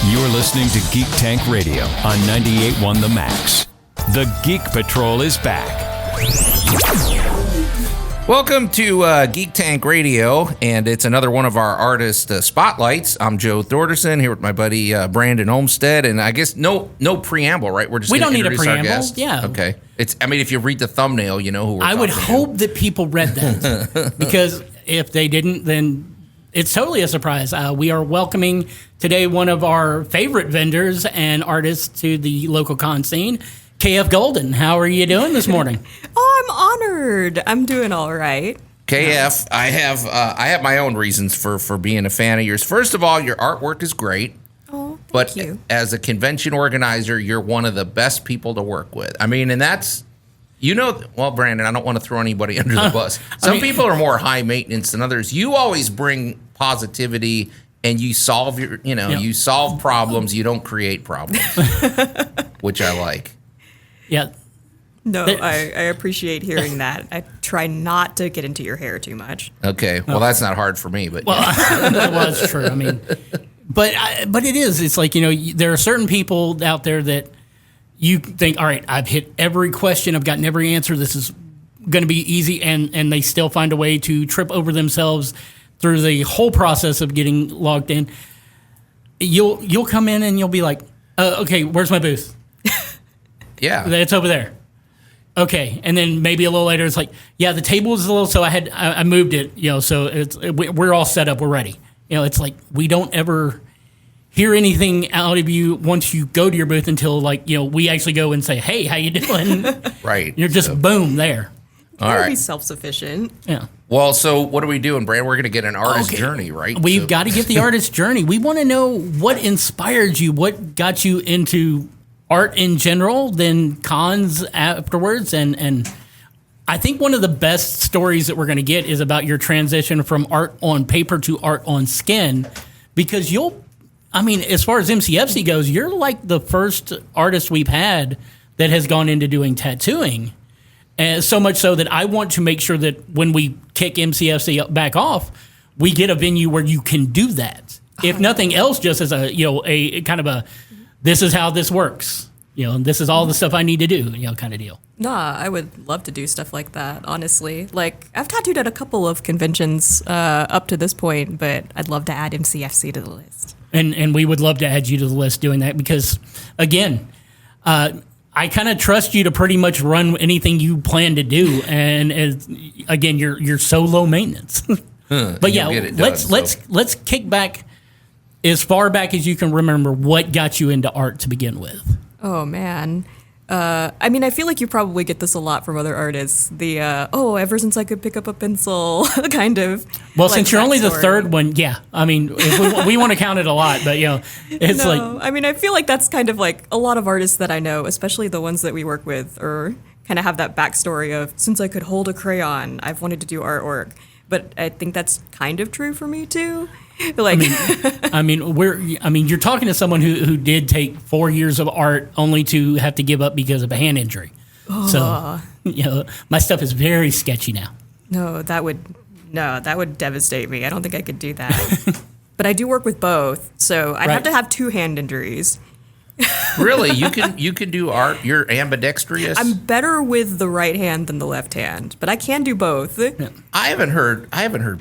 You're listening to Geek Tank Radio on 98.1 The Max. The Geek Patrol is back. Welcome to Geek Tank Radio, and it's another one of our artist spotlights. I'm Joe Thorderson here with my buddy Brandon Olmstead, and I guess no preamble, right? We're just we don't need a introduce our preamble. guest. Yeah. Okay. If you read the thumbnail, you know who we're talking to. I would hope that people read that because if they didn't, then it's totally a surprise. We are welcoming today one of our favorite vendors and artists to the local con scene, KF Golden. How are you doing this morning? Oh, I'm honored. I'm doing all right. KF, I have my own reasons for being a fan of yours. First of all, your artwork is great. Oh, But thank you. as a convention organizer, you're one of the best people to work with. I mean, and that's, well, Brandon, I don't want to throw anybody under the bus. Some people are more high maintenance than others. You always bring positivity and you solve you solve problems. You don't create problems, which I like. Yeah. No, I appreciate hearing that. I try not to get into your hair too much. Okay. Well, that's not hard for me, but Well, that's true. I mean, but it is. It's like, there are certain people out there that you think, all right, I've hit every question, I've gotten every answer, this is going to be easy, and they still find a way to trip over themselves through the whole process of getting logged in. You'll come in and you'll be like, okay, where's my booth? yeah. It's over there. Okay, and then maybe a little later, it's like, yeah, the table is a little, so I moved it, so we're all set up, we're ready. It's like we don't ever hear anything out of you once you go to your booth until we actually go and say, hey, how you doing? Right. You're just boom there. All right. Be self-sufficient. Yeah. Well, so what are we doing, Brand? We're going to get an artist journey, right? We've got to get the artist journey. We want to know what inspired you, what got you into art in general, then cons afterwards, and I think one of the best stories that we're going to get is about your transition from art on paper to art on skin, because as far as MCFC goes, you're like the first artist we've had that has gone into doing tattooing, and so much so that I want to make sure that when we kick MCFC back off, we get a venue where you can do that. If nothing else, just as a kind of a, this is how this works, and this is all the stuff I need to do, kind of deal. Nah, I would love to do stuff like that, honestly. Like, I've tattooed at a couple of conventions up to this point, but I'd love to add MCFC to the list. And we would love to add you to the list doing that because, again, I kind of trust you to pretty much run anything you plan to do. And again, you're so low maintenance. But yeah, let's kick back as far back as you can remember. What got you into art to begin with? Oh, man. I feel like you probably get this a lot from other artists. Ever since I could pick up a pencil, kind of. Well, since you're only the third one, yeah. If we want to count it a lot, but it's I feel like that's kind of like a lot of artists that I know, especially the ones that we work with, or kind of have that backstory of since I could hold a crayon, I've wanted to do artwork. But I think that's kind of true for me too. Like, you're talking to someone who did take 4 years of art only to have to give up because of a hand injury. So, my stuff is very sketchy now. No, that would devastate me. I don't think I could do that. But I do work with both, so I'd have to have 2 hand injuries. Really? You can do art? You're ambidextrous? I'm better with the right hand than the left hand, but I can do both. Yeah. I haven't heard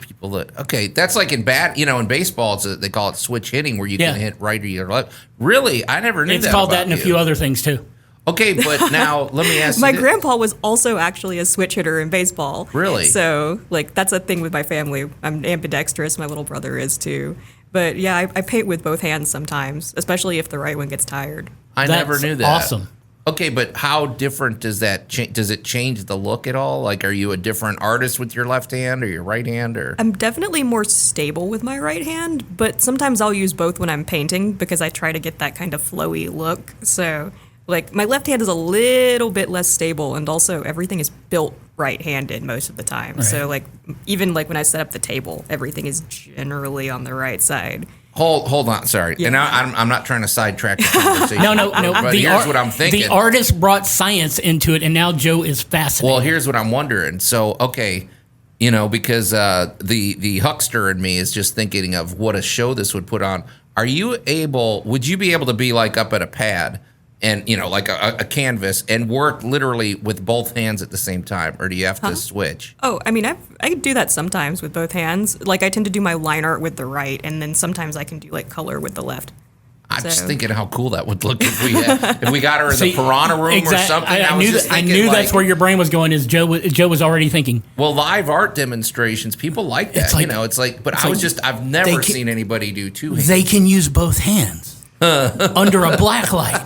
people that, okay, that's like in baseball, they call it switch hitting, where you can hit right or left. Really? I never knew that. It's called that and a few other things too. Okay, but now let me ask you. My grandpa was also actually a switch hitter in baseball. Really? So, that's a thing with my family. I'm ambidextrous. My little brother is too. But yeah, I paint with both hands sometimes, especially if the right one gets tired. I never knew that. Awesome. Okay, but how different does that does it change the look at all? Like, are you a different artist with your left hand or your right hand? Or I'm definitely more stable with my right hand, but sometimes I'll use both when I'm painting because I try to get that kind of flowy look. So, my left hand is a little bit less stable, and also everything is built right-handed most of the time. Right. So, even when I set up the table, everything is generally on the right side. Hold on, sorry. Yeah. And I'm not trying to sidetrack the conversation. No. But here's what I'm thinking. The artist brought science into it, and now Joe is fascinated. Well, here's what I'm wondering. So, okay, because the huckster in me is just thinking of what a show this would put on. would you be able to be like up at a pad and, like a canvas and work literally with both hands at the same time? Or do you have to switch? Oh, I mean, I do that sometimes with both hands. Like, I tend to do my line art with the right, and then sometimes I can do, like, color with the left. I'm just thinking how cool that would look if we got her in the piranha room or something. I knew that's where your brain was going. Is Joe was already thinking. Well, live art demonstrations, people like that. I've never seen anybody do two hands. They can use both hands under a black light.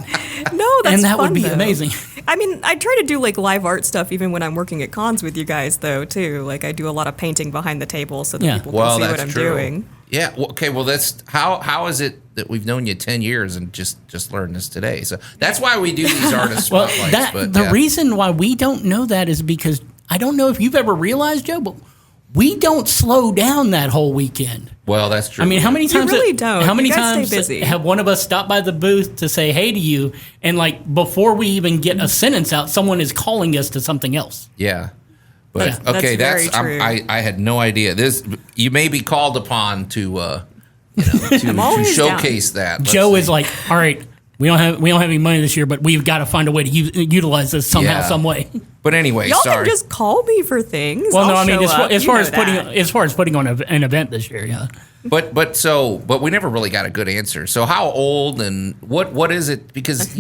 No, that's and that fun, would be though. amazing. I mean, I try to do like live art stuff even when I'm working at cons with you guys, though, too. Like, I do a lot of painting behind the table so that people can see what I'm doing. Yeah. Well, okay. Well, that's how is it that we've known you 10 years and just learned this today? So that's why we do these artist spotlights. The reason why we don't know that is because I don't know if you've ever realized, Joe, but we don't slow down that whole weekend. Well, that's true. I mean, how many times? You really don't. How many you guys times stay busy. have one of us stopped by the booth to say hey to you, and like before we even get a sentence out, someone is calling us to something else? Yeah. But Yeah, okay, that's very true. I had no idea. You may be called upon to to showcase that. Joe is like, all right, we don't have any money this year, but we've got to find a way to utilize this somehow, some way. But anyway, Y'all sorry. can just call me for things. Well, no, I'll I mean show up. as far as putting on an event this year, yeah. But we never really got a good answer. So how old and what is it? Because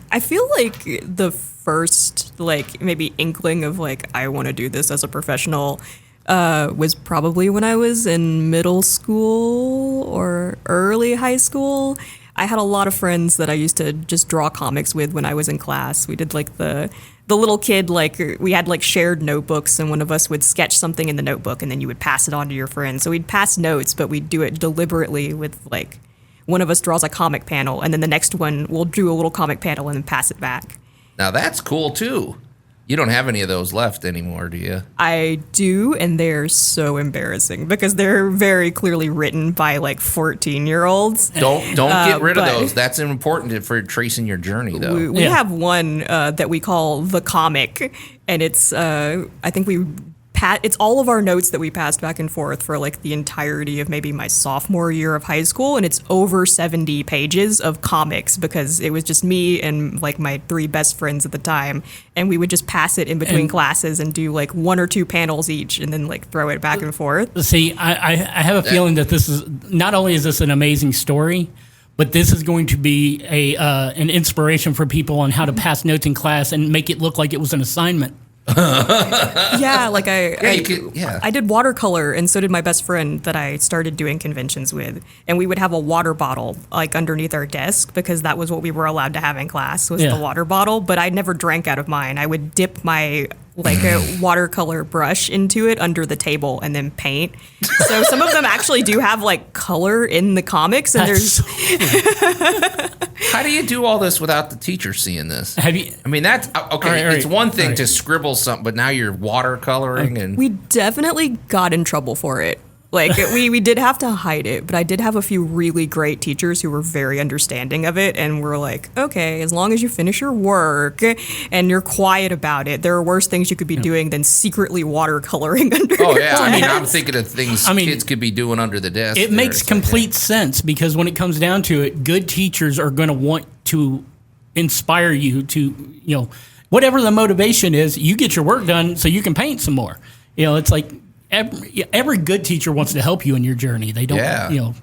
I feel like the first like maybe inkling of like I want to do this as a professional was probably when I was in middle school or early high school. I had a lot of friends that I used to just draw comics with when I was in class. We did like the little kid, like we had like shared notebooks, and one of us would sketch something in the notebook and then you would pass it on to your friend. So we'd pass notes, but we'd do it deliberately with like one of us draws a comic panel and then the next one will do a little comic panel and then pass it back. Now that's cool too. You don't have any of those left anymore, do you? I do, and they're so embarrassing because they're very clearly written by like 14-year-olds. Don't get rid of those. That's important for tracing your journey, though. We have one that we call the comic, and it's I think it's all of our notes that we passed back and forth for like the entirety of maybe my sophomore year of high school, and it's over 70 pages of comics because it was just me and like my 3 best friends at the time, and we would just pass it in between classes and do like 1 or 2 panels each and then like throw it back and forth. See, I have a feeling that this is not only is this an amazing story, but this is going to be an inspiration for people on how to pass notes in class and make it look like it was an assignment. Yeah, like I did watercolor, and so did my best friend that I started doing conventions with, and we would have a water bottle like underneath our desk because that was what we were allowed to have in class was the water bottle, but I never drank out of mine. I would dip my like a watercolor brush into it under the table and then paint. So some of them actually do have like color in the comics, and How do you do all this without the teacher seeing this? Have you? I mean, that's okay. It's one thing to scribble something, but now you're watercoloring, and we definitely got in trouble for it. Like we did have to hide it, but I did have a few really great teachers who were very understanding of it and were like, okay, as long as you finish your work and you're quiet about it, there are worse things you could be doing than secretly watercoloring under your desk. I mean, I'm thinking of things kids could be doing under the desk. It makes complete sense because when it comes down to it, good teachers are going to want to inspire you to, whatever the motivation is, you get your work done so you can paint some more. It's like every good teacher wants to help you in your journey. They don't,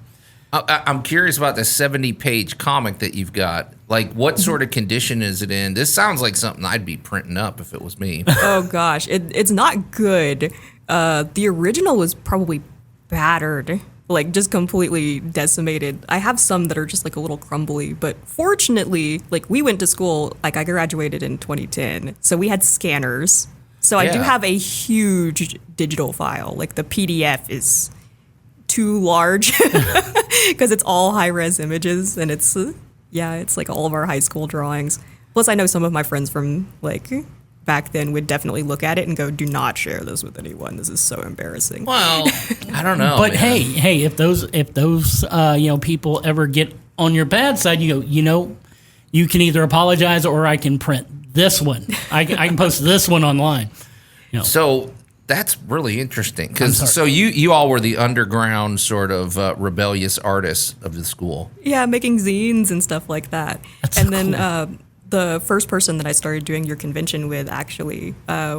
I'm curious about the 70-page comic that you've got. Like, what sort of condition is it in? This sounds like something I'd be printing up if it was me. Oh, gosh. It's not good. The original was probably battered, like just completely decimated. I have some that are just like a little crumbly, but fortunately, like we went to school, like I graduated in 2010, so we had scanners. So I do have a huge digital file. Like the PDF is too large because it's all high-res images, and it's like all of our high school drawings. Plus, I know some of my friends from like back then would definitely look at it and go, "Do not share this with anyone. This is so embarrassing." Well, I don't know. But man. hey, if those people ever get on your bad side, you can either apologize or I can print this one. I can post this one online. So That's really interesting because so you all were the underground sort of rebellious artists of the school. Yeah, making zines and stuff like that. That's and so then cool. The first person that I started doing your convention with, actually,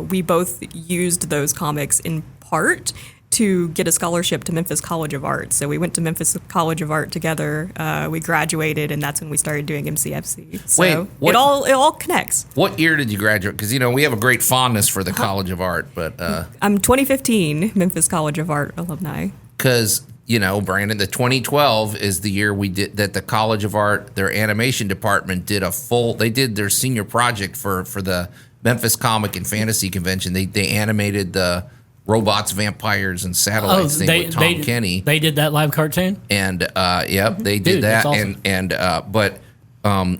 we both used those comics in part to get a scholarship to Memphis College of Art. So we went to Memphis College of Art together. We graduated, and that's when we started doing MCFC. So Wait, what- it all connects. What year did you graduate? Because we have a great fondness for the College of Art, but I'm 2015 Memphis College of Art alumni. because Brandon, the 2012 is the year we did that. The College of Art, their animation department did they did their senior project for the Memphis Comic and Fantasy Convention. They animated the robots, vampires, and satellites thing with Tom Kenny. They did that live cartoon? And yep, they did Dude, that. that's awesome. But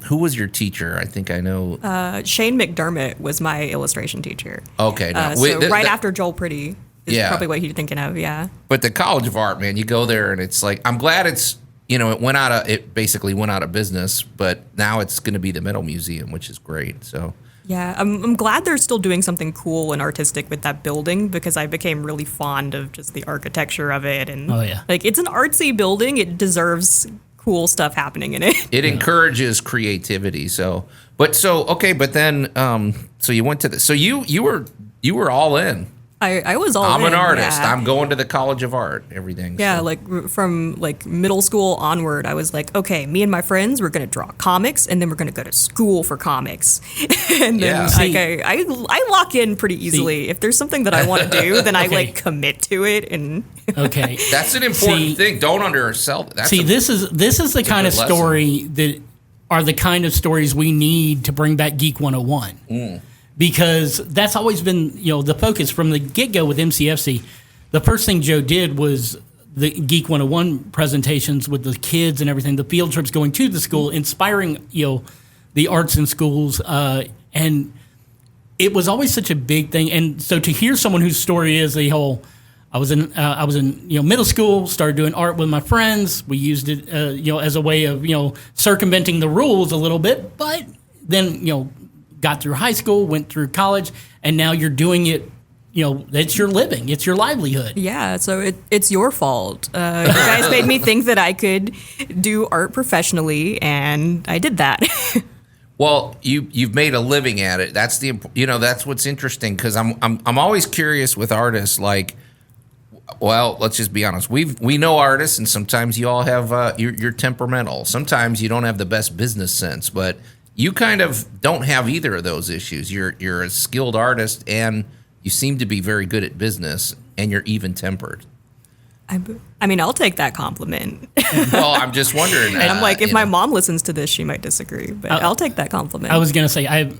who was your teacher? I think I know. Shane McDermott was my illustration teacher. Okay, no. After Joel Pretty is probably what you're thinking of, yeah. But the College of Art, man, you go there and it's like, I'm glad it basically went out of business, but now it's going to be the Metal Museum, which is great. So. Yeah, I'm glad they're still doing something cool and artistic with that building because I became really fond of just the architecture of it. And it's an artsy building. It deserves cool stuff happening in it. It encourages creativity. So then you went to so you were all in. I was all I'm in, an artist. yeah. I'm going to the College of Art, everything. Yeah, so. from middle school onward, I was like, okay, me and my friends, we're going to draw comics, and then we're going to go to school for comics. And then I lock in pretty easily. If there's something that I want to do, then I commit to it. And Okay. That's an important thing. Don't undersell that. This is the kind of story that are the kind of stories we need to bring back Geek 101. Because that's always been, the focus from the get-go with MCFC. The first thing Joe did was the Geek 101 presentations with the kids and everything, the field trips going to the school, inspiring, the arts in schools. And it was always such a big thing. And so to hear someone whose story is the whole, I was in middle school, started doing art with my friends. We used it, as a way of, circumventing the rules a little bit, but then, got through high school, went through college, and now you're doing it, it's your living, it's your livelihood. Yeah, so it's your fault. You guys made me think that I could do art professionally, and I did that. Well, you've made a living at it. That's that's what's interesting because I'm always curious with artists. Like, well, let's just be honest. We know artists, and sometimes you all have you're temperamental. Sometimes you don't have the best business sense, but you kind of don't have either of those issues. You're a skilled artist, and you seem to be very good at business, and you're even-tempered. I mean, I'll take that compliment. Well, I'm just wondering. And I'm like, if my mom listens to this, she might disagree, but I'll take that compliment. I was going to say,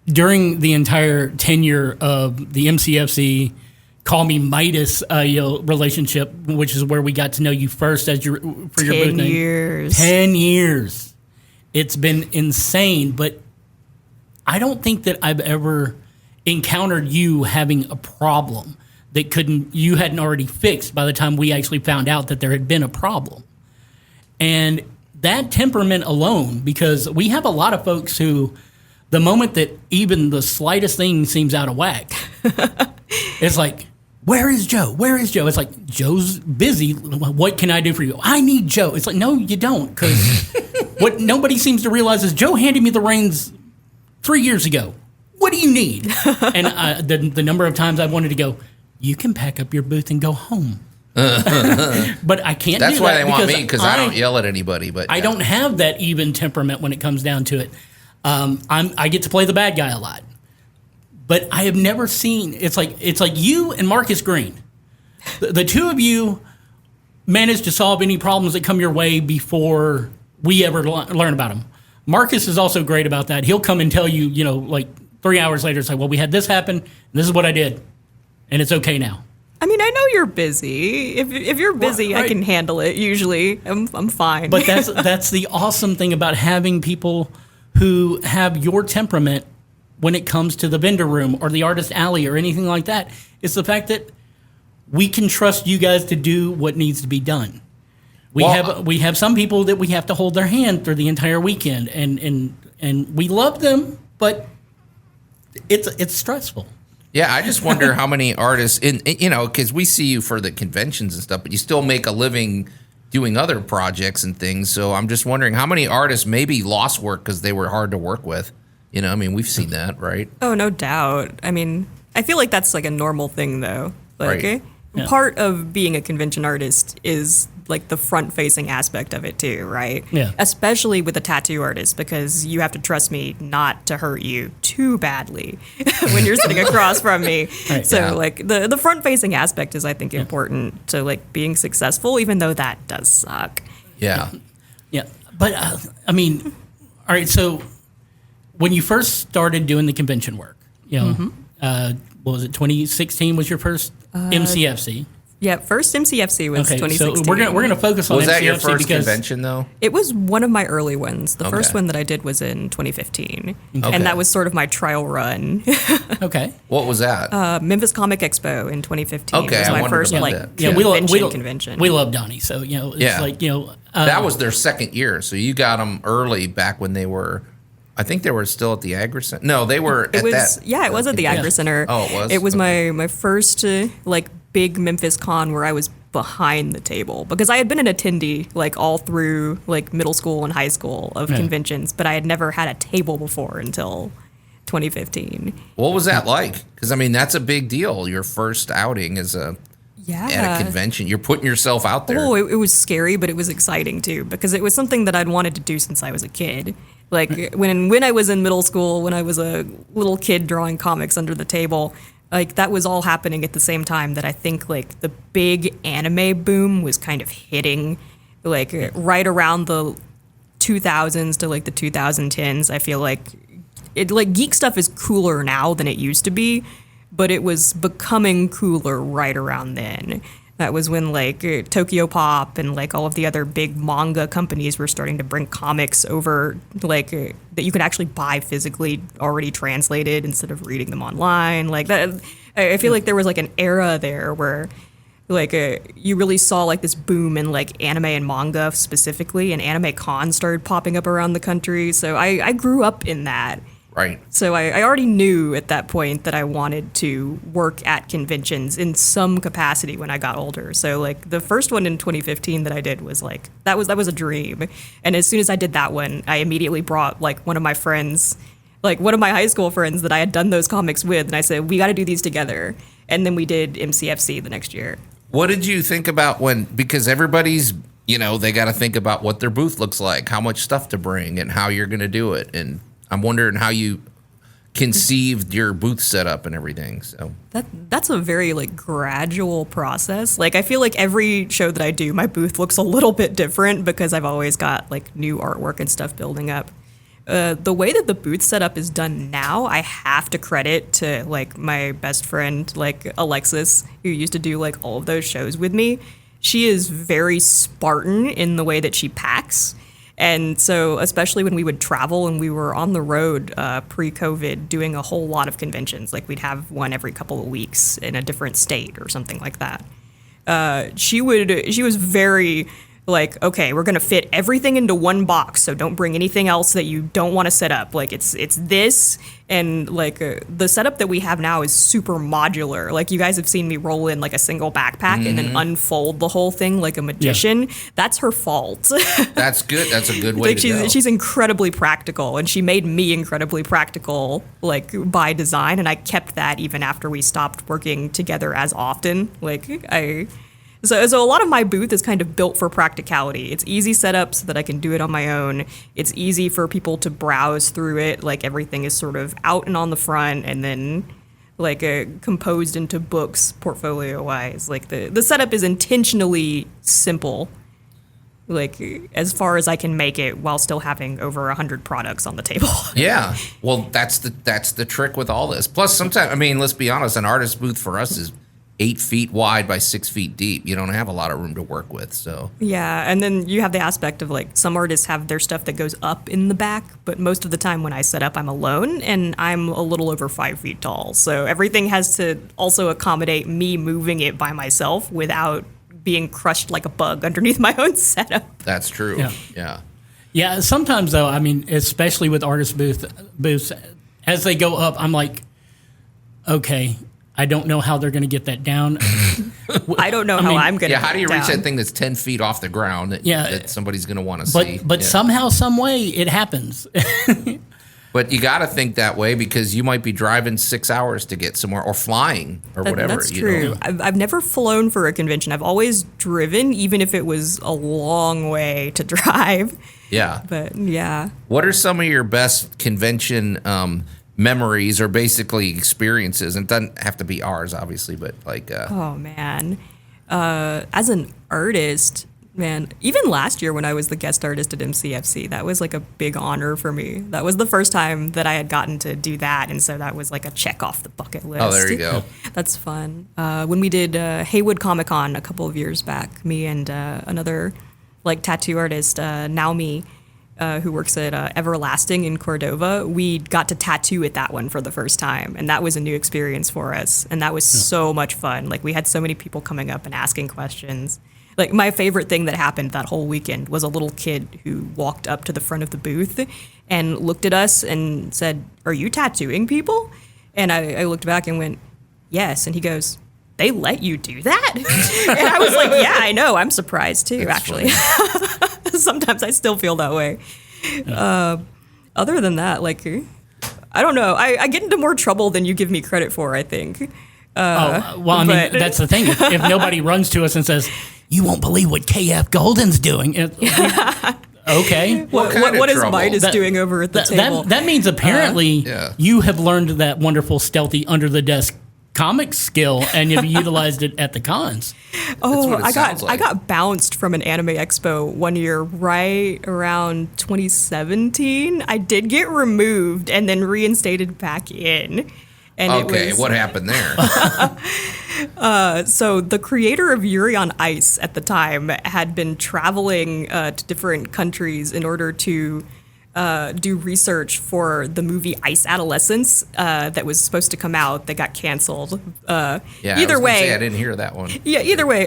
during the entire tenure of the MCFC, call me Midas relationship, which is where we got to know you first for your booth name. 10 years. 10 years. It's been insane, but I don't think that I've ever encountered you having a problem that you hadn't already fixed by the time we actually found out that there had been a problem. And that temperament alone, because we have a lot of folks who, the moment that even the slightest thing seems out of whack, it's like, where is Joe? Where is Joe? It's like, Joe's busy. What can I do for you? I need Joe. It's like, no, you don't, because what nobody seems to realize is Joe handed me the reins 3 years ago. What do you need? And the number of times I wanted to go, you can pack up your booth and go home. But I can't do that. That's why they want me, because I don't yell at anybody. But I don't have that even temperament when it comes down to it. I get to play the bad guy a lot. But I have never seen, it's like you and Marcus Green. The two of you manage to solve any problems that come your way before we ever learn about them. Marcus is also great about that. He'll come and tell you, 3 hours later, say, well, we had this happen, and this is what I did, and it's okay now. I mean, I know you're busy. If you're busy, right. I can handle it. Usually, I'm fine. But that's the awesome thing about having people who have your temperament when it comes to the vendor room or the artist alley or anything like that. It's the fact that we can trust you guys to do what needs to be done. We have some people that we have to hold their hand through the entire weekend, and we love them, but it's stressful. Yeah, I just wonder how many artists, because we see you for the conventions and stuff, but you still make a living doing other projects and things. So I'm just wondering how many artists maybe lost work because they were hard to work with. We've seen that, right? Oh, no doubt. I mean, I feel like that's like a normal thing, though. Like, Right. Yeah. part of being a convention artist is like the front-facing aspect of it too, right? Yeah. Especially with a tattoo artist, because you have to trust me not to hurt you too badly when you're sitting across from me. Right. So, Yeah. like, the front-facing aspect is, I think, important to like being successful, even though that does suck. Yeah. Yeah, but I mean, all right. So when you first started doing the convention work, what was it? 2016 was your first MCFC. Yeah, first MCFC was Okay, 2016. so we're gonna focus on Was MCFC that your first because convention, though? It was one of my early ones. The first Okay. one that I did was in 2015. Okay. And that was sort of my trial run. okay. What was that? Memphis Comic Expo in 2015 Okay, was I my wondered first about like that. Yeah, convention. we love Donnie, so it's Yeah. like That was their second year. So you got them early back when they were, I think they were still at the Agri Center. No, they were It at was that. it was at the Agri Center. Oh, it was? It was Okay. my first like big Memphis con where I was behind the table, because I had been an attendee like all through like middle school and high school of Yeah. conventions, but I had never had a table before until 2015. What was that like? Because, that's a big deal. Your first outing is at a convention. You're putting yourself out there. Oh, it was scary, but it was exciting too, because it was something that I'd wanted to do since I was a kid. Like when I was in middle school, when I was a little kid drawing comics under the table, like that was all happening at the same time that I think like the big anime boom was kind of hitting, like right around the 2000s to like the 2010s. I feel like geek stuff is cooler now than it used to be, but it was becoming cooler right around then. That was when like Tokyo Pop and like all of the other big manga companies were starting to bring comics over, like that you could actually buy physically already translated instead of reading them online. Like that, I feel like there was like an era there where like you really saw like this boom in like anime and manga specifically, and anime cons started popping up around the country. So I grew up in that. Right. So I already knew at that point that I wanted to work at conventions in some capacity when I got older. So like the first one in 2015 that I did was like that was a dream. And as soon as I did that one, I immediately brought like one of my friends, like one of my high school friends that I had done those comics with, and I said, we got to do these together. And then we did MCFC the next year. What did you think about because everybody's, they got to think about what their booth looks like, how much stuff to bring, and how you're going to do it. And I'm wondering how you conceived your booth setup and everything. So That's a very like gradual process. Like I feel like every show that I do, my booth looks a little bit different because I've always got like new artwork and stuff building up. The way that the booth setup is done now, I have to credit to like my best friend, like Alexis, who used to do like all of those shows with me. She is very Spartan in the way that she packs. And so, especially when we would travel and we were on the road pre-COVID doing a whole lot of conventions, like we'd have one every couple of weeks in a different state or something like that. She was very like, okay, we're gonna fit everything into one box, so don't bring anything else that you don't want to set up. Like it's this, and like the setup that we have now is super modular. Like you guys have seen me roll in like a single backpack and then unfold the whole thing like a magician. That's her fault. that's good. That's a good way Like to go. she's incredibly practical, and she made me incredibly practical, like by design, and I kept that even after we stopped working together as often. So a lot of my booth is kind of built for practicality. It's easy setup so that I can do it on my own. It's easy for people to browse through it. Like everything is sort of out and on the front, and then like composed into books portfolio wise. Like the setup is intentionally simple, like as far as I can make it, while still having over 100 products on the table. Yeah. Well, that's the trick with all this. Plus, sometimes, let's be honest, an artist booth for us is 8 feet wide by 6 feet deep. You don't have a lot of room to work with. So Yeah, and then you have the aspect of like some artists have their stuff that goes up in the back, but most of the time when I set up, I'm alone and I'm a little over 5 feet tall. So everything has to also accommodate me moving it by myself without being crushed like a bug underneath my own setup. that's true. Yeah. Yeah. Yeah, sometimes though, especially with artist booths, as they go up, I'm like, okay, I don't know how they're going to get that down. I don't know how I'm going to. Yeah, how do you reach down. that thing that's 10 feet off the ground that somebody's going to want to see? But somehow, some way, it happens. But you got to think that way because you might be driving 6 hours to get somewhere or flying or whatever. That's true. I've never flown for a convention. I've always driven, even if it was a long way to drive. Yeah. But yeah. What are some of your best convention memories or basically experiences? And it doesn't have to be ours, obviously, but like. Oh, man. As an artist, man, even last year when I was the guest artist at MCFC, that was like a big honor for me. That was the first time that I had gotten to do that. And so that was like a check off the bucket list. Oh, there you go. That's fun. When we did Haywood Comic Con a couple of years back, me and another like tattoo artist, Naomi, who works at Everlasting in Cordova, we got to tattoo at that one for the first time. And that was a new experience for us. And that was so much fun. Like we had so many people coming up and asking questions. Like my favorite thing that happened that whole weekend was a little kid who walked up to the front of the booth and looked at us and said, "Are you tattooing people?" And I looked back and went, "Yes." And he goes, "They let you do that?" And I was like, "Yeah, I know. I'm surprised too, That's actually." Sometimes I still feel that way. Other than that, like, I don't know. I get into more trouble than you give me credit for, I think. I mean, that's the thing. If nobody runs to us and says, "You won't believe what KF Golden's doing," okay. What is Midas doing over at the table? That means apparently you have learned that wonderful stealthy under the desk comic skill and you've utilized it at the cons. Oh, I got bounced from an anime expo one year right around 2017. I did get removed and then reinstated back in. And what happened there? So the creator of Yuri on Ice at the time had been traveling to different countries in order to do research for the movie Ice Adolescence that was supposed to come out that got canceled. Either way, I didn't hear that one. Yeah, either way,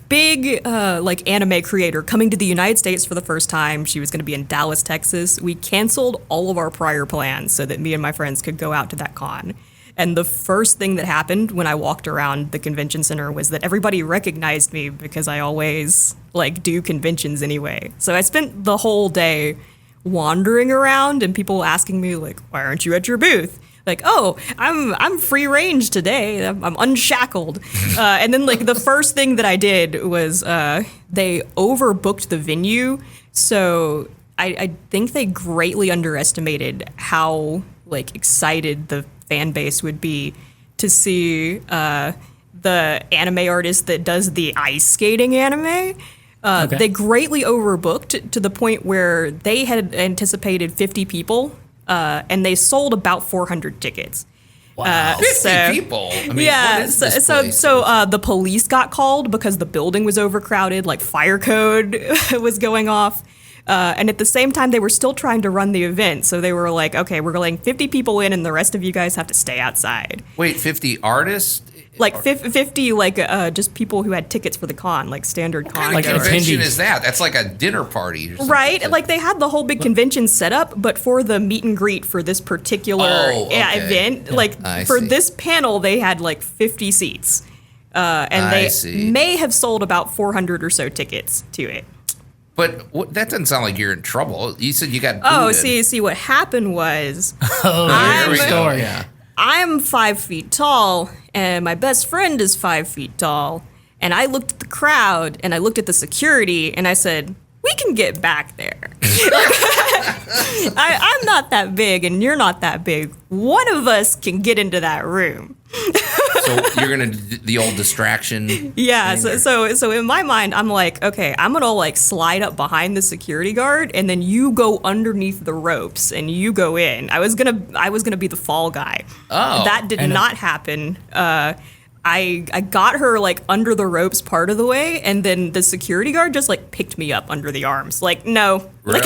big like anime creator coming to the United States for the first time. She was going to be in Dallas, Texas. We canceled all of our prior plans so that me and my friends could go out to that con. And the first thing that happened when I walked around the convention center was that everybody recognized me because I always like do conventions anyway. So I spent the whole day wandering around and people asking me like, "Why aren't you at your booth?" Like, "Oh, I'm free range today. I'm unshackled." And then like the first thing that I did was they overbooked the venue. So I think they greatly underestimated how like excited the fan base would be to see the anime artist that does the ice skating anime. They greatly overbooked to the point where they had anticipated 50 people, and they sold about 400 tickets. Wow, 50 people. I mean, what is this place? So the police got called because the building was overcrowded. Like fire code was going off. And at the same time, they were still trying to run the event. So they were like, "Okay, we're letting 50 people in and the rest of you guys have to stay outside." Wait, 50 artists? Like 50, like just people who had tickets for the con, like standard con. What kind of convention is that? That's like a dinner party or something. Right? Like they had the whole big convention set up, but for the meet and greet for this particular event, like for this panel, they had like 50 seats. And they may have sold about 400 or so tickets to it. But that doesn't sound like you're in trouble. You said you got booted. Oh, see, what happened was I'm 5 feet tall, and my best friend is 5 feet tall. And I looked at the crowd, and I looked at the security, and I said, "We can get back there." I'm not that big, and you're not that big. One of us can get into that room. So you're gonna do the old distraction. Yeah. So in my mind, I'm like, okay, I'm gonna like slide up behind the security guard, and then you go underneath the ropes, and you go in. I was gonna be the fall guy. Oh, that did not happen. I got her like under the ropes part of the way, and then the security guard just like picked me up under the arms. Like, no, really?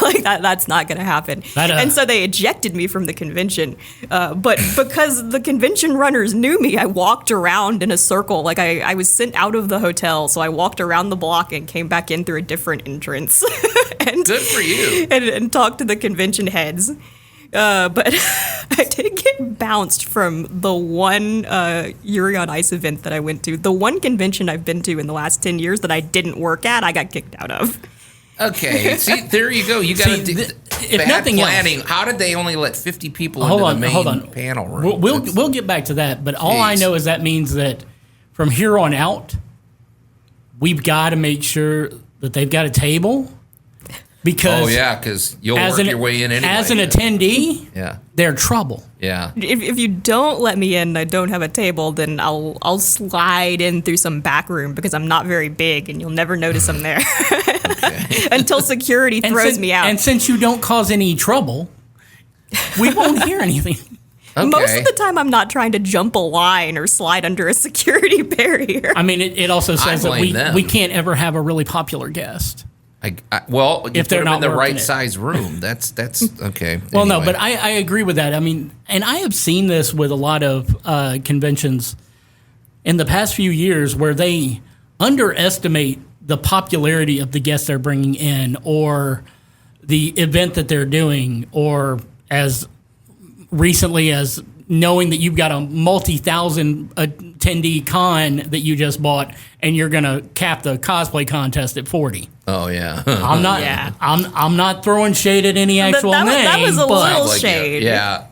like that's not gonna happen. And so they ejected me from the convention. But because the convention runners knew me, I walked around in a circle. Like I was sent out of the hotel, so I walked around the block and came back in through a different entrance. And, good for you. And talked to the convention heads. But I did get bounced from the one Yuri on Ice event that I went to. The one convention I've been to in the last 10 years that I didn't work at, I got kicked out of. Okay, see, there you go. You got to do if bad nothing planning. else, How did they only let 50 people into the main panel room? We'll get back to that, but all I know is that means that from here on out, we've got to make sure that they've got a table. Because because you'll work your way in anyway. As an attendee, they're trouble. Yeah. If you don't let me in and I don't have a table, then I'll slide in through some back room because I'm not very big and you'll never notice I'm there. Until security throws me out. And since you don't cause any trouble, we won't hear anything. Okay. Most of the time, I'm not trying to jump a line or slide under a security barrier. I mean, it also says that we can't ever have a really popular guest. If they're not in the right size room, that's okay. Well, no, but I agree with that. I mean, and I have seen this with a lot of conventions in the past few years where they underestimate the popularity of the guests they're bringing in or the event that they're doing, or as recently as knowing that you've got a multi-thousand attendee con that you just bought and you're going to cap the cosplay contest at 40. Oh yeah. I'm not throwing shade at any actual name. That was a little shade. Yeah.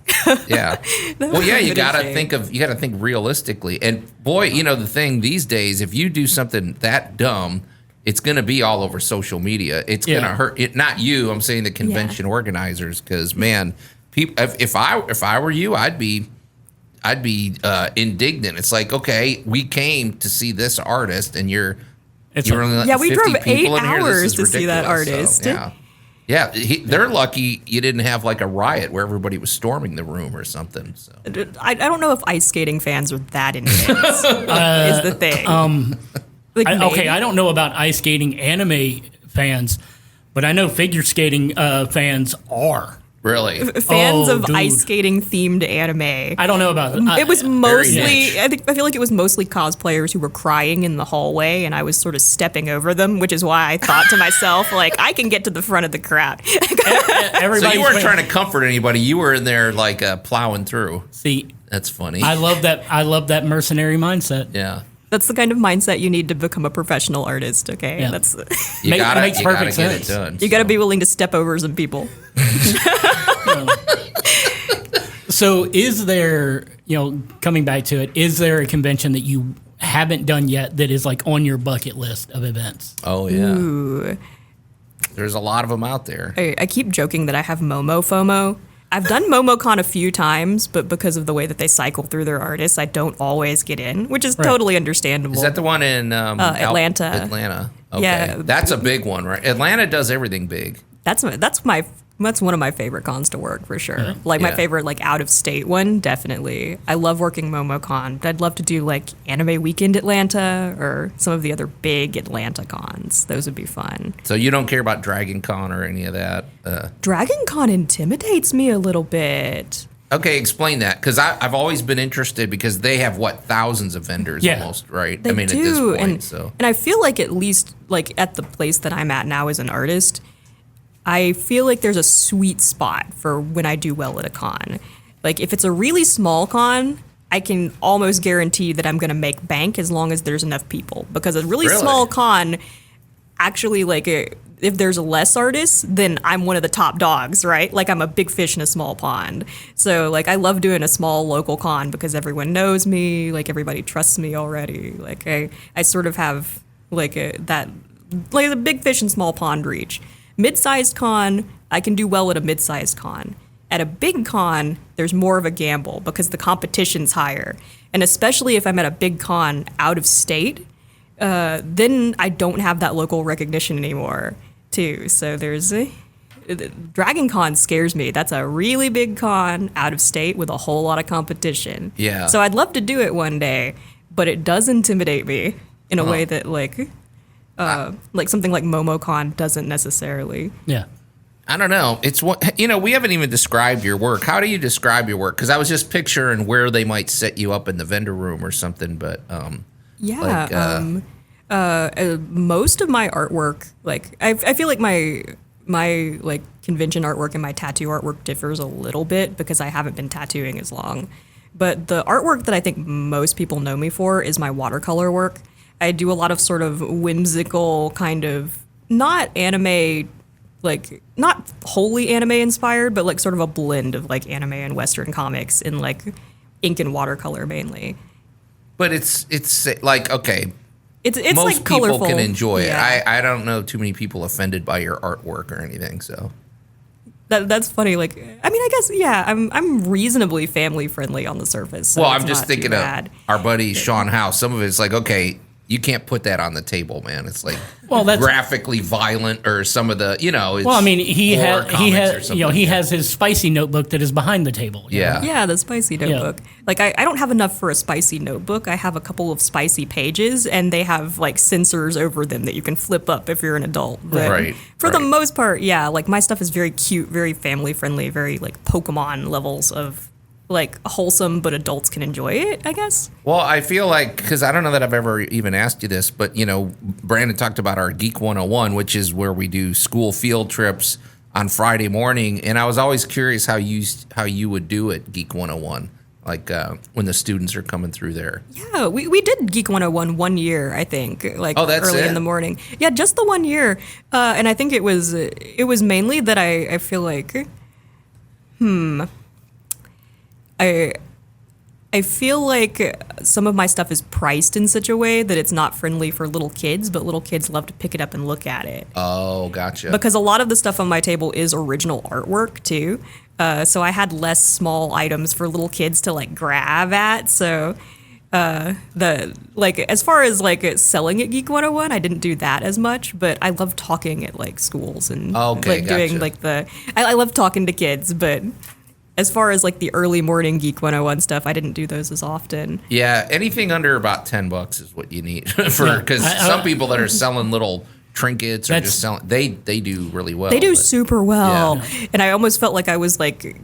Well, yeah, you got to think realistically. And boy, the thing these days, if you do something that dumb, it's going to be all over social media. It's going to hurt it. Not you. I'm saying the convention organizers, because man, people. If I were you, I'd be indignant. It's like, okay, we came to see this artist, and you're only letting we 50 drove 8 people in here? hours This is to see that ridiculous. artist. They're lucky you didn't have like a riot where everybody was storming the room or something. So I don't know if ice skating fans are that intense. Is the thing. I don't know about ice skating anime fans, but I know figure skating fans are. Really? Fans of ice skating themed anime. I don't know about it. It was mostly, I feel like it was mostly cosplayers who were crying in the hallway, and I was sort of stepping over them, which is why I thought to myself, like, I can get to the front of the crowd. So you weren't trying to comfort anybody. You were in there like plowing through. See, that's funny. I love that mercenary mindset. Yeah. That's the kind of mindset you need to become a professional artist, okay? Yeah. That's makes perfect sense. Get it done. You got to be willing to step over some people. So is there, coming back to it, is there a convention that you haven't done yet that is like on your bucket list of events? Oh, yeah. Ooh. There's a lot of them out there. I keep joking that I have Momo FOMO. I've done MomoCon a few times, but because of the way that they cycle through their artists, I don't always get in, which is totally understandable. Is that the one in Atlanta? Atlanta. Okay. Yeah. That's a big one, right? Atlanta does everything big. That's one of my favorite cons to work for sure. Mm-hmm. Like my favorite out of state one, definitely. I love working MomoCon, but I'd love to do like Anime Weekend Atlanta or some of the other big Atlanta cons. Those would be fun. So you don't care about Dragon Con or any of that? Dragon Con intimidates me a little bit. Okay, explain that, because I've always been interested, because they have thousands of vendors almost, right? They do. At this point, and I feel like at least like at the place that I'm at now as an artist, I feel like there's a sweet spot for when I do well at a con. Like if it's a really small con, I can almost guarantee that I'm going to make bank as long as there's enough people, because a really small con actually if there's less artists, then I'm one of the top dogs, right? Like I'm a big fish in a small pond. So like I love doing a small local con because everyone knows me, like everybody trusts me already. Like I sort of have a big fish in small pond reach. Mid-sized con, I can do well at a mid-sized con. At a big con, there's more of a gamble because the competition's higher. And especially if I'm at a big con out of state, then I don't have that local recognition anymore, too. So Dragon Con scares me. That's a really big con out of state with a whole lot of competition. Yeah. So I'd love to do it one day, but it does intimidate me in a way that like something like MomoCon doesn't necessarily. Yeah. I don't know. It's what we haven't even described your work. How do you describe your work? Because I was just picturing where they might set you up in the vendor room or something. But most of my artwork, I feel like my like convention artwork and my tattoo artwork differs a little bit because I haven't been tattooing as long. But the artwork that I think most people know me for is my watercolor work. I do a lot of sort of whimsical kind of not anime, like not wholly anime inspired, but like sort of a blend of like anime and Western comics in like ink and watercolor mainly. But it's like, okay, it's most like colorful. people can enjoy Yeah. it. I don't know too many people offended by your artwork or anything. So That's funny. Like, I mean, I guess yeah. I'm reasonably family friendly on the surface. So well, it's I'm just not too thinking of bad. our buddy Sean House. Some of it's like, okay, you can't put that on the table, man. It's like that's graphically violent, or some of the, it's Well, I mean, he horror has comics or something. he has his spicy notebook that is behind the table. you Yeah. know? Yeah, the spicy notebook. Like, I don't have enough for a spicy notebook. I have a couple of spicy pages, and they have like sensors over them that you can flip up if you're an adult. But Right, for the right. most part, yeah, like my stuff is very cute, very family friendly, very like Pokemon levels of like wholesome, but adults can enjoy it, I guess. Well, I feel like, because I don't know that I've ever even asked you this, but, Brandon talked about our Geek 101, which is where we do school field trips on Friday morning. And I was always curious how you would do it, Geek 101, like when the students are coming through there. Yeah, we did Geek 101 1 year, I think, like Oh, that's early it? in the morning. Yeah, just the 1 year. And I think it was mainly that I feel like, I feel like some of my stuff is priced in such a way that it's not friendly for little kids, but little kids love to pick it up and look at it. Oh, gotcha. Because a lot of the stuff on my table is original artwork too. So I had less small items for little kids to like grab at. So as far as like selling at Geek 101, I didn't do that as much, but I love talking at like schools and Okay, like doing gotcha. like I love talking to kids, but as far as like the early morning Geek 101 stuff, I didn't do those as often. Yeah, anything under about $10 is what you need because some people that are selling little trinkets or just selling, they do really well. They do but- super well. Yeah. And I almost felt like I was like,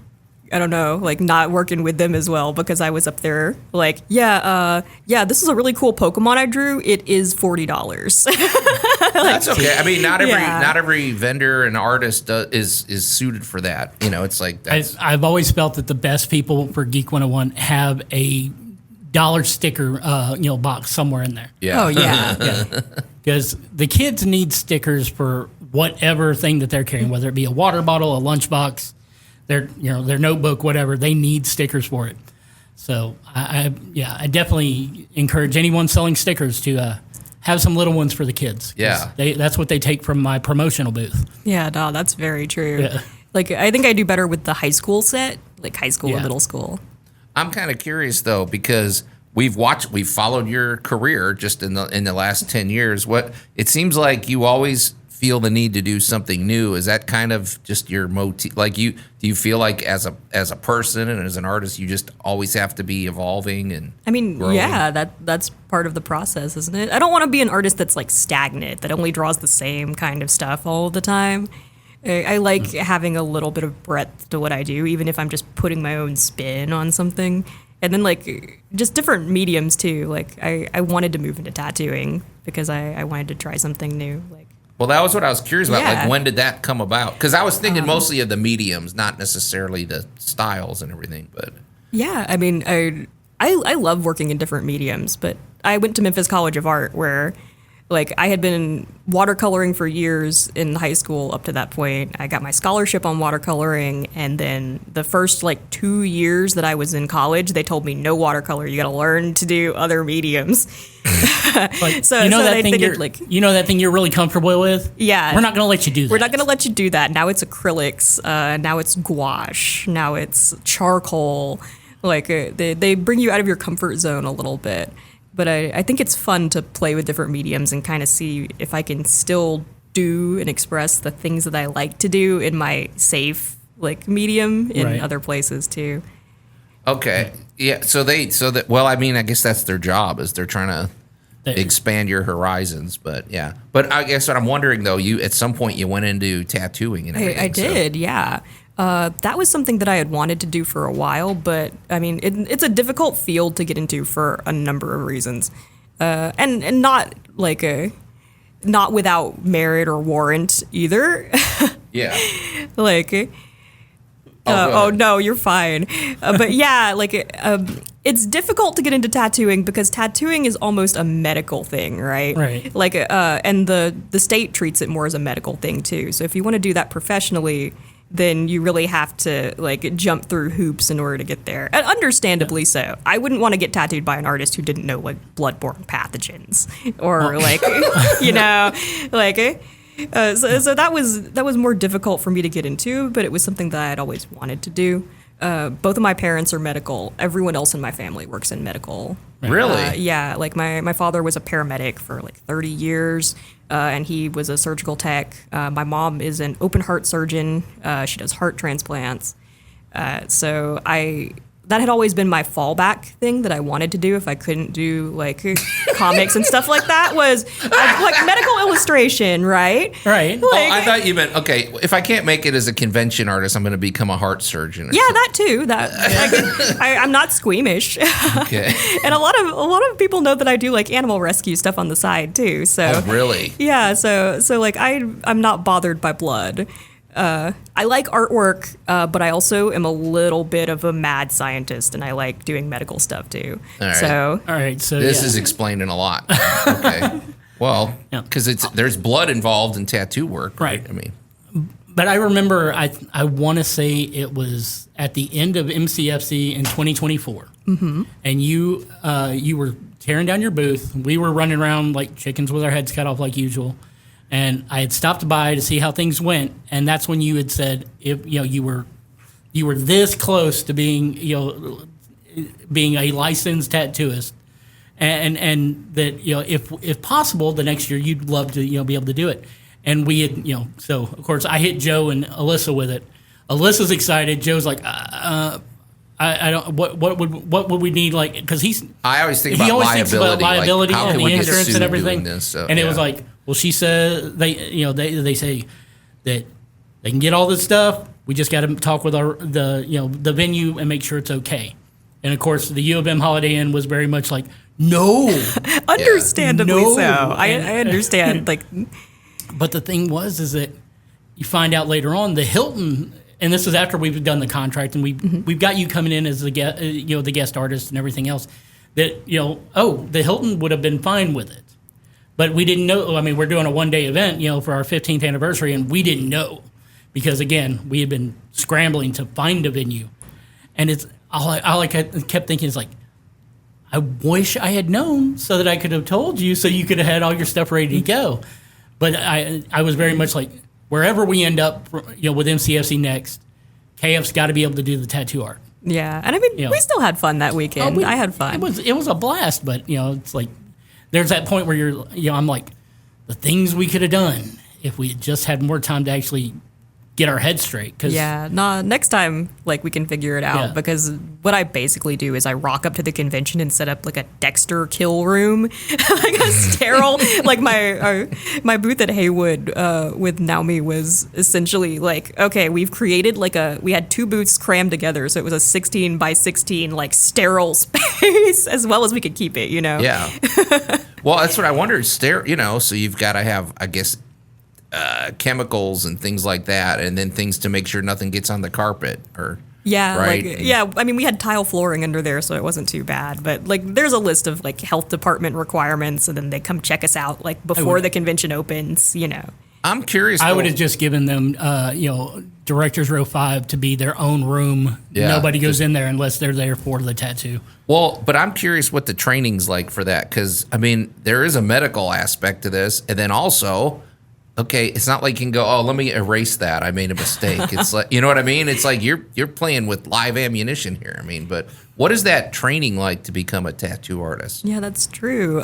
I don't know, like not working with them as well because I was up there like, this is a really cool Pokemon I drew. It is $40. That's okay. I mean, not Yeah. every vendor and artist is suited for that. It's like that's I've always felt that the best people for Geek 101 have a dollar sticker, box somewhere in there. yeah. Oh yeah. Because the kids need stickers for whatever thing that they're carrying, whether it be a water bottle, a lunchbox, their notebook, whatever. They need stickers for it. So I definitely encourage anyone selling stickers to have some little ones for the kids. 'Cause Yeah. that's what they take from my promotional booth. Yeah, no, that's very true. Yeah. Like I think I do better with the high school set, like high school Yeah. and middle school. I'm kind of curious though because we've followed your career just in the last 10 years. What it seems like you always feel the need to do something new. Is that kind of just your motif? Like do you feel like as a person and as an artist, you just always have to be evolving and I mean, growing? yeah, that's part of the process, isn't it? I don't want to be an artist that's like stagnant, that only draws the same kind of stuff all the time. I like having a little bit of breadth to what I do, even if I'm just putting my own spin on something. And then like just different mediums too. Like I wanted to move into tattooing because I wanted to try something new. Like Well, that was what I was curious about. Yeah. Like, when did that come about? Because I was thinking mostly of the mediums, not necessarily the styles and everything. But yeah, I mean, I love working in different mediums, but I went to Memphis College of Art where, like, I had been watercoloring for years in high school up to that point. I got my scholarship on watercoloring, and then the first, 2 years that I was in college, they told me, no watercolor, you got to learn to do other mediums. So they did, that thing you're really comfortable with? Yeah. We're not going to let you do that. We're not going to let you do that. Now it's acrylics. Now it's gouache. Now it's charcoal. They bring you out of your comfort zone a little bit. But I think it's fun to play with different mediums and kind of see if I can still do and express the things that I like to do in my safe medium in Right. other places too. okay, yeah. I mean, I guess that's their job is they're trying to expand your horizons. But yeah, but I guess what I'm wondering though, you at some point you went into tattooing and everything. I did, yeah. That was something that I had wanted to do for a while, but I mean, it's a difficult field to get into for a number of reasons, and not not without merit or warrant either. Yeah. Like, oh no, you're fine. But yeah, like it's difficult to get into tattooing because tattooing is almost a medical thing, right? Right. Like, and the state treats it more as a medical thing too. So if you want to do that professionally, then you really have to like jump through hoops in order to get there. And understandably so. I wouldn't want to get tattooed by an artist who didn't know like bloodborne pathogens or like, you know, like. So that was more difficult for me to get into, but it was something that I had always wanted to do. Both of my parents are medical. Everyone else in my family works in medical. Really? Yeah, like my father was a paramedic for like 30 years, and he was a surgical tech. My mom is an open heart surgeon. She does heart transplants. So that had always been my fallback thing that I wanted to do if I couldn't do like comics and stuff like that was like medical illustration, right? Right. Like, I thought you meant, okay, if I can't make it as a convention artist, I'm going to become a heart surgeon. yeah, that too. That I'm not squeamish. Okay. And a lot of people know that I do like animal rescue stuff on the side too. So Oh, really? yeah, so like I'm not bothered by blood. I like artwork, but I also am a little bit of a mad scientist, and I like doing medical stuff too. All right. So All right. So This yeah. is explaining a lot. Okay. Well, Yeah. because there's blood involved in tattoo work, right? Right. I mean, But I remember, I want to say it was at the end of MCFC in 2024, and you were tearing down your booth. We were running around like chickens with our heads cut off like usual, and I had stopped by to see how things went, and that's when you had said, if you were this close to being being a licensed tattooist, and that if possible the next year you'd love to be able to do it. And we had, so of course I hit Joe and Alyssa with it. Alyssa's excited. Joe's like, I don't. What would we need? Like, because I always think he about always liability, thinks about liability like, how and can the we get insurance sued and everything. doing this? So, and it yeah. was like, well, she said they say that they can get all this stuff. We just got to talk with the venue and make sure it's okay. And of course, the U of M Holiday Inn was very much like, no, understandably No. so. I understand. Like, but the thing is that you find out later on the Hilton, and this is after we've done the contract and we've got you coming in as the guest artist and everything else. That the Hilton would have been fine with it, but we didn't know. I mean, we're doing a 1-day event, for our 15th anniversary, and we didn't know because again we had been scrambling to find a venue, and it's all I kept thinking is like, I wish I had known so that I could have told you so you could have had all your stuff ready to go. But I was very much like, wherever we end up, with MCFC next, KF's got to be able to do the tattoo art. yeah, and I mean, we still had fun that weekend. I had fun. It was a blast, but it's like there's that point where I'm like, the things we could have done if we had just had more time to actually get our heads straight. Yeah, next time, like, we can figure it out, Yeah. because what I basically do is I rock up to the convention and set up, like, a Dexter kill room, like a sterile, like, my booth at Haywood with Naomi was essentially, like, okay, we've created, like, we had 2 booths crammed together, so it was a 16 by 16, like, sterile space, as well as we could keep it, Yeah. Well, that's what I wondered. So you've got to have, I guess, chemicals and things like that, and then things to make sure nothing gets on the carpet, or Yeah, right? I mean, we had tile flooring under there, so it wasn't too bad. But like, there's a list of like health department requirements, and then they come check us out like before the convention opens. I'm curious. I would have just given them, Directors Row 5 to be their own room. Yeah, Nobody goes in there unless they're there for the tattoo. Well, but I'm curious what the training's like for that, because I mean, there is a medical aspect to this, and then also, okay, it's not like you can go, oh, let me erase that. I made a mistake. It's like, you know what I mean? It's like you're playing with live ammunition here. I mean, but what is that training like to become a tattoo artist? Yeah, that's true.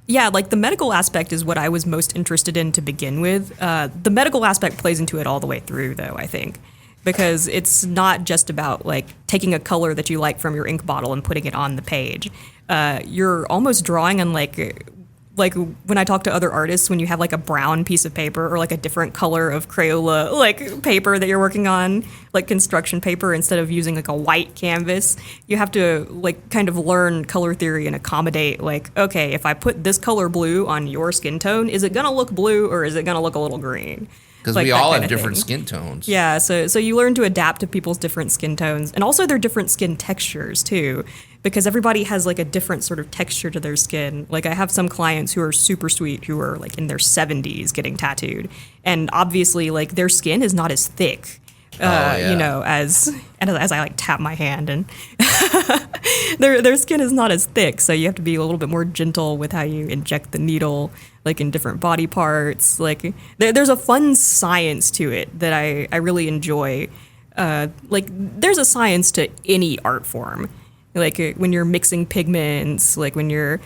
Yeah, like the medical aspect is what I was most interested in to begin with. The medical aspect plays into it all the way through, though, I think, because it's not just about like taking a color that you like from your ink bottle and putting it on the page. You're almost drawing on like when I talk to other artists, when you have like a brown piece of paper or like a different color of Crayola like paper that you're working on, like construction paper, instead of using like a white canvas, you have to like kind of learn color theory and accommodate like, okay, if I put this color blue on your skin tone, is it gonna look blue or is it gonna look a little green? Because like we that all kind have of different thing. skin tones. Yeah, so you learn to adapt to people's different skin tones and also their different skin textures too, because everybody has like a different sort of texture to their skin. Like I have some clients who are super sweet who are like in their 70s getting tattooed, and obviously like their skin is not as thick. You know, as I like tap my hand, and their skin is not as thick, so you have to be a little bit more gentle with how you inject the needle, like in different body parts. Like there's a fun science to it that I really enjoy. Like there's a science to any art form, like when you're mixing pigments, like when you're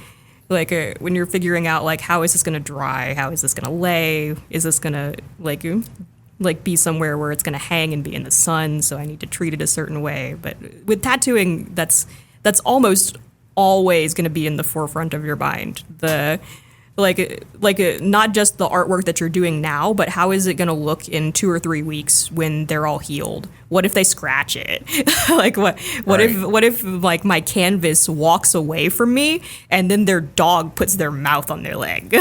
figuring out like how is this gonna dry, how is this gonna lay, is this gonna like be somewhere where it's going to hang and be in the sun, so I need to treat it a certain way. But with tattooing, that's almost always going to be in the forefront of your mind. The not just the artwork that you're doing now, but how is it going to look in 2 or 3 weeks when they're all healed? What if they scratch it? Like what if like my canvas walks away from me and then their dog puts their mouth on their leg?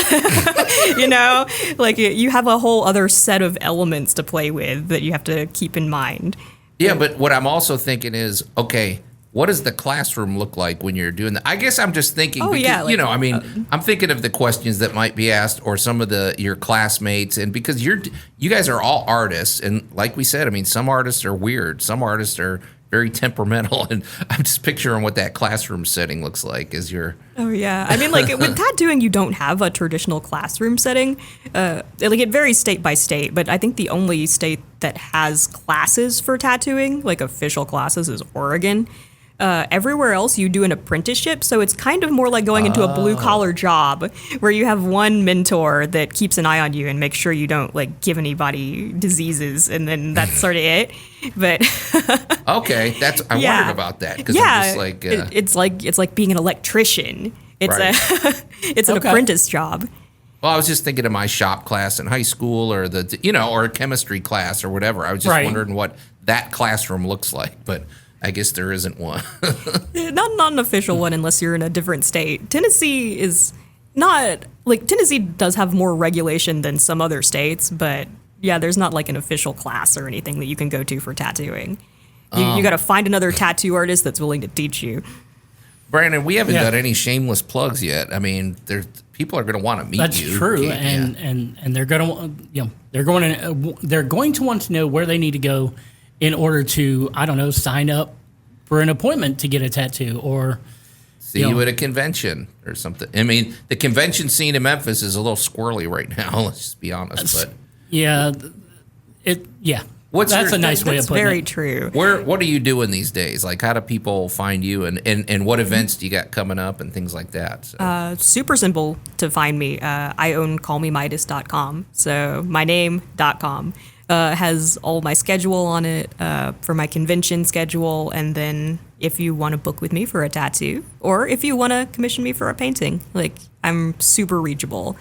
You know, like you have a whole other set of elements to play with that you have to keep in mind. Yeah, but what I'm also thinking is, okay, what does the classroom look like when you're doing that? I guess I'm just thinking, I'm thinking of the questions that might be asked or some of your classmates, and because you guys are all artists, and like we said, I mean, some artists are weird, some artists are very temperamental, and I'm just picturing what that classroom setting looks like as you're. Oh yeah, I mean, like with tattooing, you don't have a traditional classroom setting. Like it varies state by state, but I think the only state that has classes for tattooing, like official classes, is Oregon. Everywhere else you do an apprenticeship, so it's kind of more like going into a blue collar job where you have one mentor that keeps an eye on you and makes sure you don't like give anybody diseases, and then that's sort of it. But okay, I wondered about that because I'm just like it's like being an electrician. It's right. It's an apprentice job. Well, I was just thinking of my shop class in high school, or or a chemistry class or whatever. I was just wondering what that classroom looks like, but I guess there isn't one. Not an official one unless you're in a different state. Tennessee is not like Tennessee does have more regulation than some other states, but yeah, there's not like an official class or anything that you can go to for tattooing. You got to find another tattoo artist that's willing to teach you. Brandon, we haven't done any shameless plugs yet. I mean, people are going to want to meet you. That's true, and they're going to they're going to want to know where they need to go in order to, I don't know, sign up for an appointment to get a tattoo or see you at a convention or something. I mean, the convention scene in Memphis is a little squirrely right now. Let's just be honest. But that's a nice way of putting it. Very true. What are you doing these days? Like, how do people find you, and what events do you got coming up and things like that? So. Super simple to find me. I own callmemidas.com, so myname.com. Has all my schedule on it for my convention schedule, and then if you want to book with me for a tattoo or if you want to commission me for a painting, like I'm super reachable.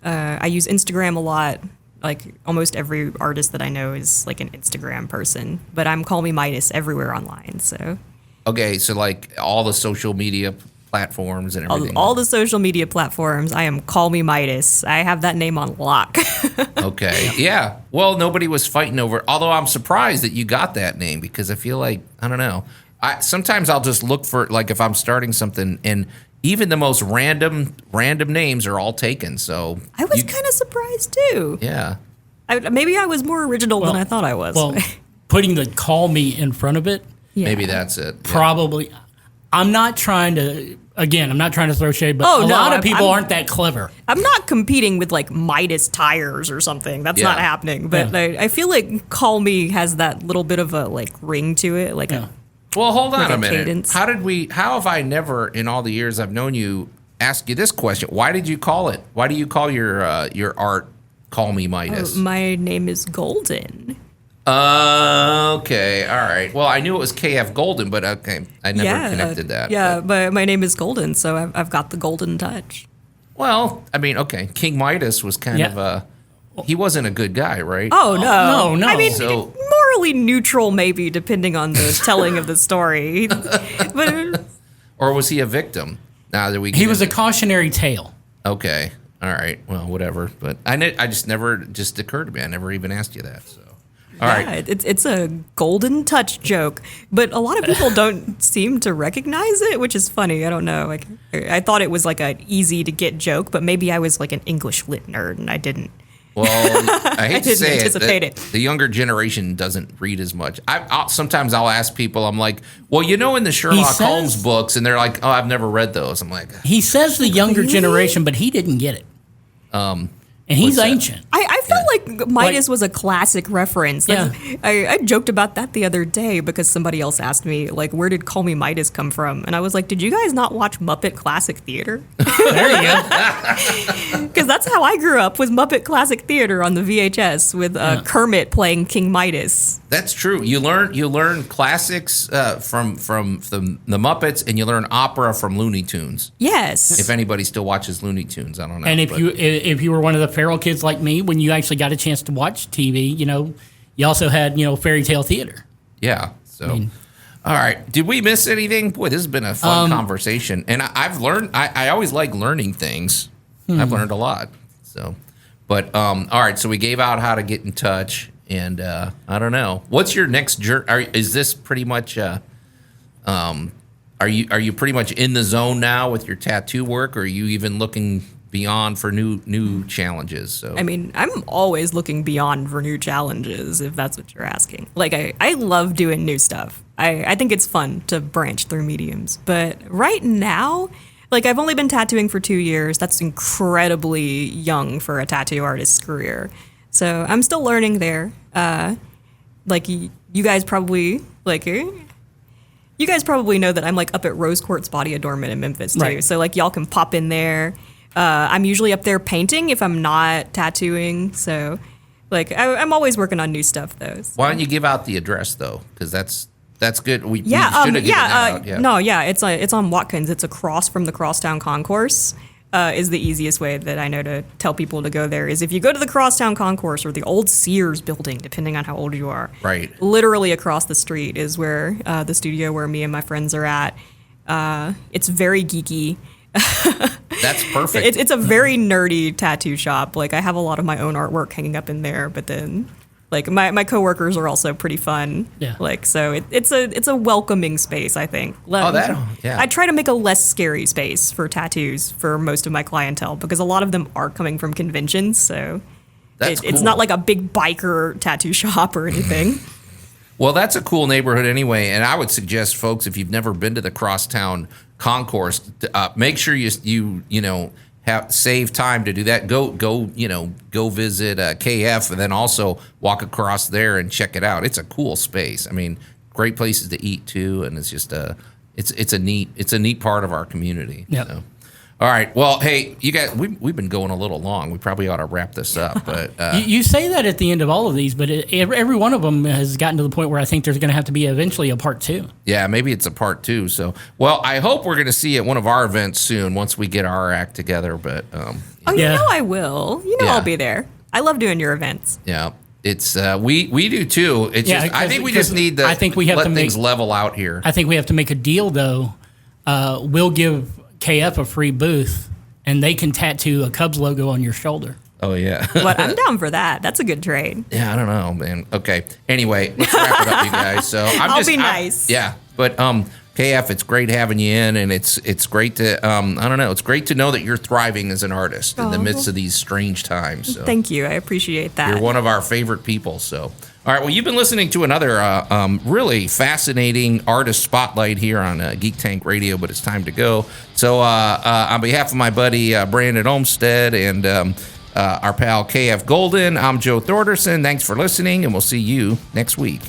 I use Instagram a lot. Like almost every artist that I know is like an Instagram person, but I'm Call Me Midas everywhere online. So okay, so like all the social media platforms and everything. All the social media platforms. I am Call Me Midas. I have that name on lock. Okay. Yeah. Well, nobody was fighting over it. Although I'm surprised that you got that name because I feel like, I don't know. Sometimes I'll just look for, like, if I'm starting something, and even the most random names are all taken. So I was kind of surprised too. Yeah. Maybe I was more original than I thought I was. Well, putting the call me in front of it. Yeah. Maybe that's it. Yeah. Probably. I'm not trying to throw shade, but a lot of people aren't that clever. I'm not competing with like Midas tires or something. That's not happening. But I feel like Call Me has that little bit of a like ring to it. Like well, hold on like a minute. Cadence. How have I never, in all the years I've known you, asked you this question? Why did you call it? Why do you call your art Call Me Midas? My name is Golden. Okay, all right. Well, I knew it was KF Golden, but okay, I never connected that. Yeah, but my name is Golden, so I've got the golden touch. Well, I mean, okay, King Midas was kind of he wasn't a good guy, right? Oh, no. No. I mean, morally neutral, maybe, depending on the telling of the story. But or was he a victim? Now that he was a cautionary tale. Okay. All right. Well, whatever. But I just never just occurred to me. I never even asked you that. So. All right. It's a golden touch joke, but a lot of people don't seem to recognize it, which is funny. I don't know. Like, I thought it was like an easy to get joke, but maybe I was like an English lit nerd and I didn't. Well, I hate to say it. The younger generation doesn't read as much. Sometimes I'll ask people, I'm like, well, in the Sherlock Holmes books, and they're like, oh, I've never read those. I'm like, he says the younger generation, but he didn't get it. And he's ancient. I felt like Midas was a classic reference. Yeah. I joked about that the other day because somebody else asked me, like, where did Call Me Midas come from? And I was like, did you guys not watch Muppet Classic Theater? There you go. Because that's how I grew up, was Muppet Classic Theater on the VHS with Kermit playing King Midas. That's true. You learn classics from the Muppets, and you learn opera from Looney Tunes. Yes. If anybody still watches Looney Tunes, I don't know. And if you were one of the feral kids like me, when you actually got a chance to watch TV, you also had fairy tale theater. Yeah. So, all right. Did we miss anything? Boy, this has been a fun conversation, and I've learned. I always like learning things. I've learned a lot. So, but all right. So we gave out how to get in touch. And I don't know. What's your next journey? Is this pretty much? Are you pretty much in the zone now with your tattoo work, or are you even looking beyond for new challenges? So I mean, I'm always looking beyond for new challenges, if that's what you're asking. Like, I love doing new stuff. I think it's fun to branch through mediums. But right now, like, I've only been tattooing for 2 years. That's incredibly young for a tattoo artist's career. So I'm still learning there. Like, you guys probably know that I'm like up at Rose Quartz Body Adornment in Memphis too. Right. So like y'all can pop in there. I'm usually up there painting if I'm not tattooing. So like I'm always working on new stuff though. So. Why don't you give out the address though? Because that's good. We should Yeah, have given that out. Yeah. No, yeah, it's on Watkins. It's across from the Crosstown Concourse. Is the easiest way that I know to tell people to go there is if you go to the Crosstown Concourse or the old Sears building, depending on how old you are. Right. Literally across the street is where the studio where me and my friends are at. It's very geeky. That's perfect. It's a very nerdy tattoo shop. Like I have a lot of my own artwork hanging up in there, but then like my coworkers are also pretty fun. Yeah. Like so it's a welcoming space, I think. Yeah. I try to make a less scary space for tattoos for most of my clientele because a lot of them are coming from conventions, so it's cool. not like a big biker tattoo shop or anything. Well, that's a cool neighborhood anyway, and I would suggest, folks, if you've never been to the Crosstown Concourse, make sure you save time to do that. Go visit KF, and then also walk across there and check it out. It's a cool space. I mean, great places to eat too, and it's just it's a neat part of our community. Yep. So. All right. Well, hey, you guys, we've been going a little long. We probably ought to wrap this up. But you say that at the end of all of these, but every one of them has gotten to the point where I think there's going to have to be eventually a part 2. Yeah, maybe it's a part 2. So, well, I hope we're going to see you at one of our events soon once we get our act together. But You know I will. I'll be there. I love doing your events. Yeah. It's we do too. It's just I think we just need to let things level out here. I think we have to make a deal though. We'll give KF a free booth, and they can tattoo a Cubs logo on your shoulder. Oh, yeah. But I'm down for that. That's a good trade. Yeah, I don't know, man. Okay. Anyway, let's wrap it up, you guys. So I'll be nice. Yeah. But KF, it's great having you in, and it's great to I don't know. It's great to know that you're thriving as an artist in the midst of these strange times. So. Thank you. I appreciate that. You're one of our favorite people. So. All right, well, you've been listening to another really fascinating artist spotlight here on Geek Tank Radio, but it's time to go. So on behalf of my buddy Brandon Olmstead and our pal KF Golden, I'm Joe Thorderson. Thanks for listening, and we'll see you next week.